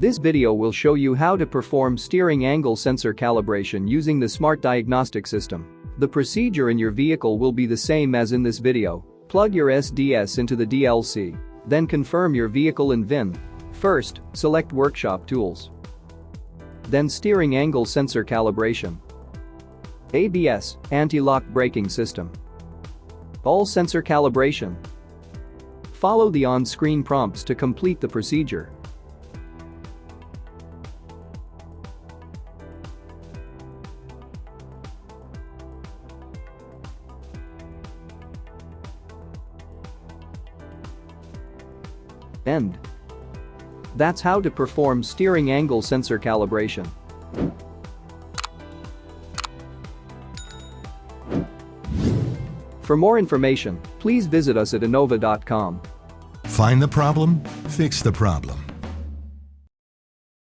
This video will show you how to perform steering angle sensor calibration using the Smart Diagnostic system. The procedure in your vehicle will be the same as in this video. Plug your SDS into the DLC. Then confirm your vehicle and VIN. First, select Workshop Tools. Then Steering Angle Sensor Calibration. ABS, Anti-Lock Braking System. All Sensor Calibration. Follow the on-screen prompts to complete the procedure. End. That's how to perform steering angle sensor calibration. For more information, please visit us at Innova.com. Find the problem, fix the problem.